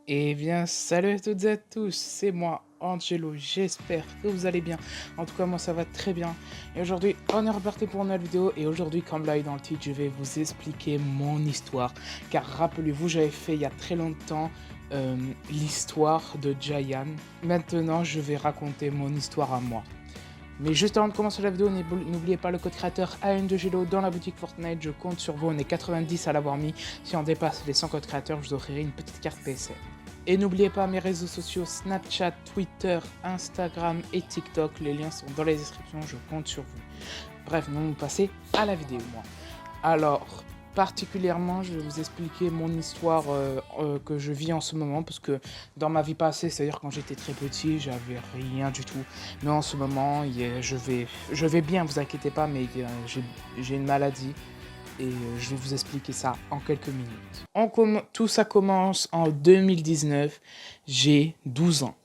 Eh bien, salut à toutes et à tous, c'est moi, Angelo, j'espère que vous allez bien. En tout cas, moi ça va très bien. Et aujourd'hui, on est reparti pour une nouvelle vidéo. Et aujourd'hui, comme là dans le titre, je vais vous expliquer mon histoire. Car rappelez-vous, j'avais fait il y a très longtemps l'histoire de Giant. Maintenant, je vais raconter mon histoire à moi. Mais juste avant de commencer la vidéo, n'oubliez pas le code créateur AN2GELO dans la boutique Fortnite. Je compte sur vous, on est 90 à l'avoir mis. Si on dépasse les 100 codes créateurs, je vous offrirai une petite carte PSN. Et n'oubliez pas mes réseaux sociaux Snapchat, Twitter, Instagram et TikTok. Les liens sont dans la description, je compte sur vous. Bref, nous allons passer à la vidéo, moi. Alors, particulièrement, je vais vous expliquer mon histoire que je vis en ce moment, parce que dans ma vie passée, c'est-à-dire quand j'étais très petit, j'avais rien du tout. Mais en ce moment, je vais bien, vous inquiétez pas, mais j'ai une maladie et je vais vous expliquer ça en quelques minutes. Tout ça commence en 2019, j'ai 12 ans.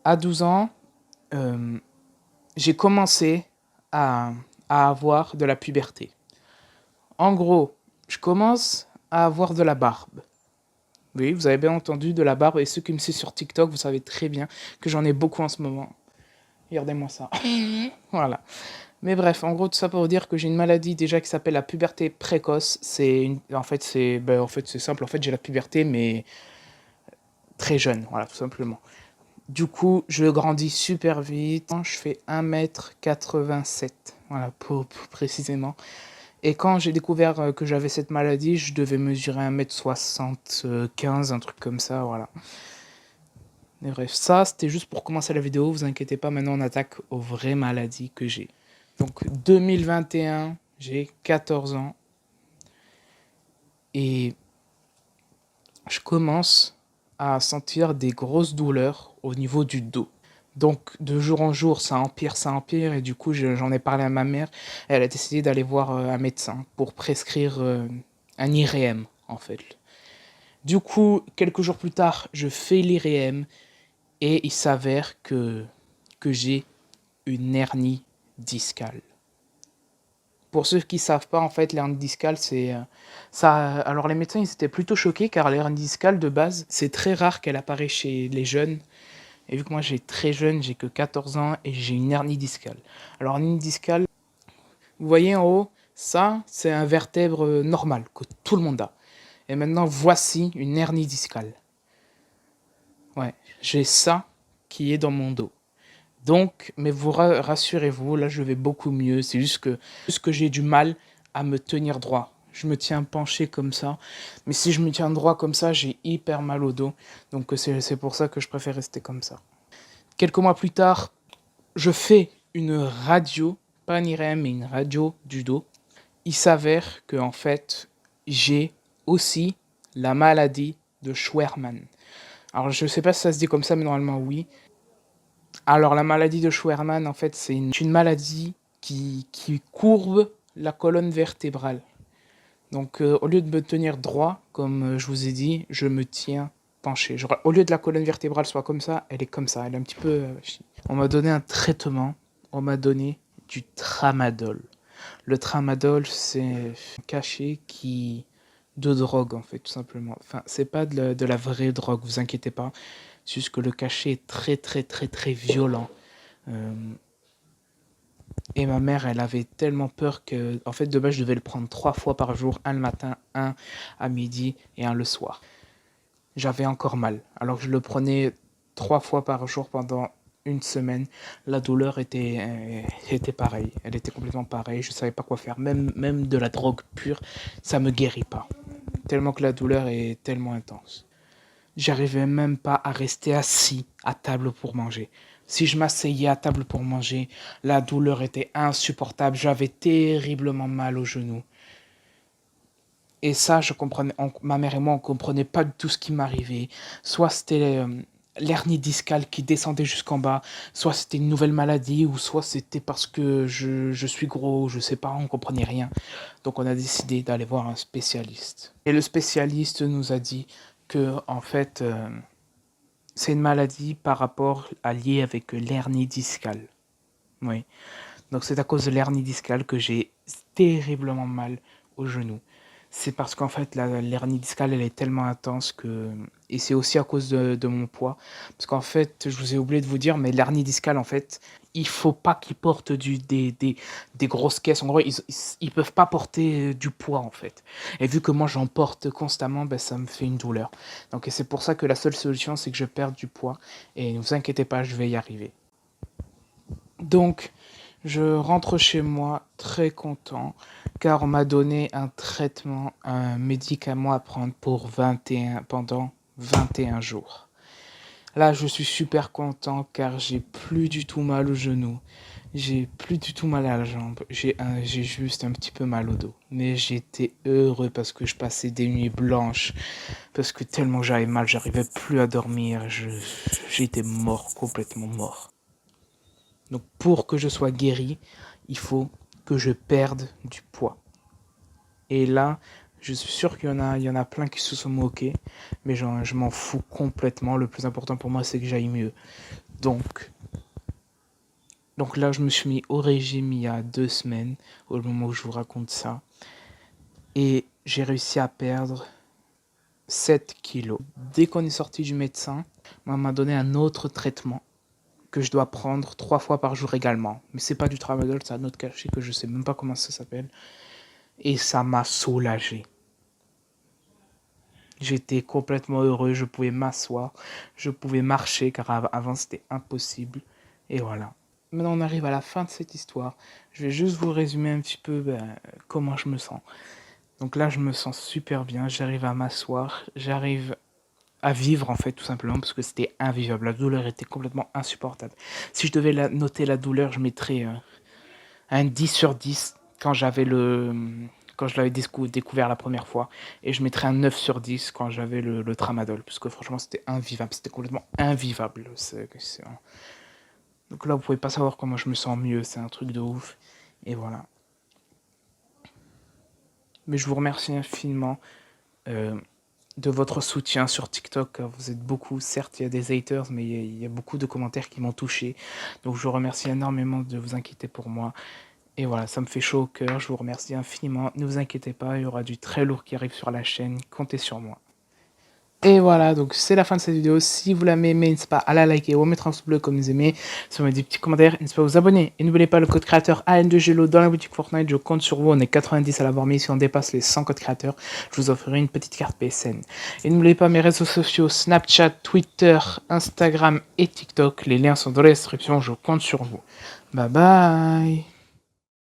À 12 ans, j'ai commencé à avoir de la puberté. En gros, je commence à avoir de la barbe. Oui, vous avez bien entendu, de la barbe. Et ceux qui me suivent sur TikTok, vous savez très bien que j'en ai beaucoup en ce moment. Regardez-moi ça. Voilà. Mais bref, en gros, tout ça pour vous dire que j'ai une maladie déjà qui s'appelle la puberté précoce. En fait, c'est simple. En fait, j'ai la puberté, mais très jeune. Voilà, tout simplement. Du coup, je grandis super vite. Je fais 1m87. Voilà, pour précisément. Et quand j'ai découvert que j'avais cette maladie, je devais mesurer 1m75, un truc comme ça, voilà. Mais bref, ça, c'était juste pour commencer la vidéo. Vous inquiétez pas, maintenant on attaque aux vraies maladies que j'ai. Donc 2021, j'ai 14 ans. Et je commence à sentir des grosses douleurs au niveau du dos. Donc de jour en jour, ça empire. Et du coup, j'en ai parlé à ma mère. Elle a décidé d'aller voir un médecin pour prescrire un IRM, en fait. Du coup, quelques jours plus tard, je fais l'IRM. Et il s'avère que j'ai une hernie discale. Pour ceux qui ne savent pas, en fait, l'hernie discale, c'est ça. Alors les médecins, ils étaient plutôt choqués car l'hernie discale, de base, c'est très rare qu'elle apparaît chez les jeunes. Et vu que moi, j'ai très jeune, j'ai que 14 ans et j'ai une hernie discale. Alors, une hernie discale, vous voyez en haut, ça, c'est un vertèbre normal que tout le monde a. Et maintenant, voici une hernie discale. Ouais, j'ai ça qui est dans mon dos. Donc, mais vous rassurez-vous, là je vais beaucoup mieux. C'est juste que j'ai du mal à me tenir droit. Je me tiens penché comme ça. Mais si je me tiens droit comme ça, j'ai hyper mal au dos. Donc c'est pour ça que je préfère rester comme ça. Quelques mois plus tard, je fais une radio, pas un IRM, mais une radio du dos. Il s'avère que en fait, j'ai aussi la maladie de Schwerman. Alors je sais pas si ça se dit comme ça, mais normalement oui. Alors la maladie de Schwerman, en fait, c'est une maladie qui courbe la colonne vertébrale. Donc au lieu de me tenir droit, comme je vous ai dit, je me tiens penché. Genre, au lieu de la colonne vertébrale soit comme ça, elle est comme ça. Elle est un petit peu... On m'a donné un traitement, on m'a donné du tramadol. Le tramadol, c'est un cachet de drogue, en fait, tout simplement. Enfin, c'est pas de la vraie drogue, vous inquiétez pas. C'est juste que le cachet est très violent. Et ma mère, elle avait tellement peur que... En fait, de base, je devais le prendre 3 fois par jour. Un le matin, un à midi et un le soir. J'avais encore mal. Alors que je le prenais 3 fois par jour pendant une semaine. La douleur était pareille. Elle était complètement pareille. Je ne savais pas quoi faire. Même de la drogue pure, ça ne me guérit pas. Tellement que la douleur est tellement intense. J'arrivais même pas à rester assis à table pour manger. Si je m'asseyais à table pour manger, la douleur était insupportable. J'avais terriblement mal aux genoux. Et ça, ma mère et moi, on comprenait pas du tout ce qui m'arrivait. Soit c'était l'hernie discale qui descendait jusqu'en bas, soit c'était une nouvelle maladie, ou soit c'était parce que je suis gros, je sais pas, on comprenait rien. Donc on a décidé d'aller voir un spécialiste. Et le spécialiste nous a dit que, en fait, c'est une maladie par rapport à liée avec l'hernie discale. Oui. Donc c'est à cause de l'hernie discale que j'ai terriblement mal au genou. C'est parce qu'en fait, l'hernie discale, elle est tellement intense que... Et c'est aussi à cause de mon poids. Parce qu'en fait, je vous ai oublié de vous dire, mais l'hernie discale, en fait, il faut pas qu'ils portent des grosses caisses. En gros, ils peuvent pas porter du poids, en fait. Et vu que moi, j'en porte constamment, ben, ça me fait une douleur. Donc, et c'est pour ça que la seule solution, c'est que je perde du poids. Et ne vous inquiétez pas, je vais y arriver. Donc, je rentre chez moi très content car on m'a donné un traitement, un médicament à prendre pendant 21 jours. Là, je suis super content car j'ai plus du tout mal au genou. J'ai plus du tout mal à la jambe. J'ai juste un petit peu mal au dos. Mais j'étais heureux parce que je passais des nuits blanches. Parce que tellement j'avais mal, j'arrivais plus à dormir. J'étais mort, complètement mort. Donc pour que je sois guéri, il faut que je perde du poids. Et là, je suis sûr il y en a plein qui se sont moqués, mais je m'en fous complètement. Le plus important pour moi, c'est que j'aille mieux. Donc, donc là, je me suis mis au régime il y a 2 semaines, au moment où je vous raconte ça. Et j'ai réussi à perdre 7 kilos. Dès qu'on est sorti du médecin, on m'a donné un autre traitement que je dois prendre 3 fois par jour également. Mais c'est pas du tramadol, c'est un autre cachet que je sais même pas comment ça s'appelle. Et ça m'a soulagé. J'étais complètement heureux, je pouvais m'asseoir, je pouvais marcher car avant c'était impossible. Et voilà. Maintenant on arrive à la fin de cette histoire. Je vais juste vous résumer un petit peu comment je me sens. Donc là je me sens super bien, j'arrive à m'asseoir, j'arrive à vivre en fait tout simplement parce que c'était invivable. La douleur était complètement insupportable. Si je devais noter la douleur, je mettrais un 10 sur 10 quand quand je l'avais découvert la première fois, et je mettrais un 9 sur 10 quand j'avais le tramadol, parce que franchement c'était invivable, c'était complètement invivable. Donc là vous pouvez pas savoir comment je me sens mieux, c'est un truc de ouf, et voilà. Mais je vous remercie infiniment euh, de votre soutien sur TikTok, vous êtes beaucoup, certes il y a des haters, mais il y a beaucoup de commentaires qui m'ont touché, donc je vous remercie énormément de vous inquiéter pour moi. Et voilà, ça me fait chaud au cœur, je vous remercie infiniment. Ne vous inquiétez pas, il y aura du très lourd qui arrive sur la chaîne, comptez sur moi. Et voilà, donc c'est la fin de cette vidéo. Si vous l'avez aimé, n'hésitez pas à la liker ou à mettre un pouce bleu comme vous aimez. Si vous avez des petits commentaires, n'hésitez pas à vous abonner. Et n'oubliez pas le code créateur AN2GELO dans la boutique Fortnite. Je compte sur vous, on est 90 à l'avoir mis. Si on dépasse les 100 codes créateurs, je vous offrirai une petite carte PSN. Et n'oubliez pas mes réseaux sociaux, Snapchat, Twitter, Instagram et TikTok. Les liens sont dans la description, je compte sur vous. Bye bye.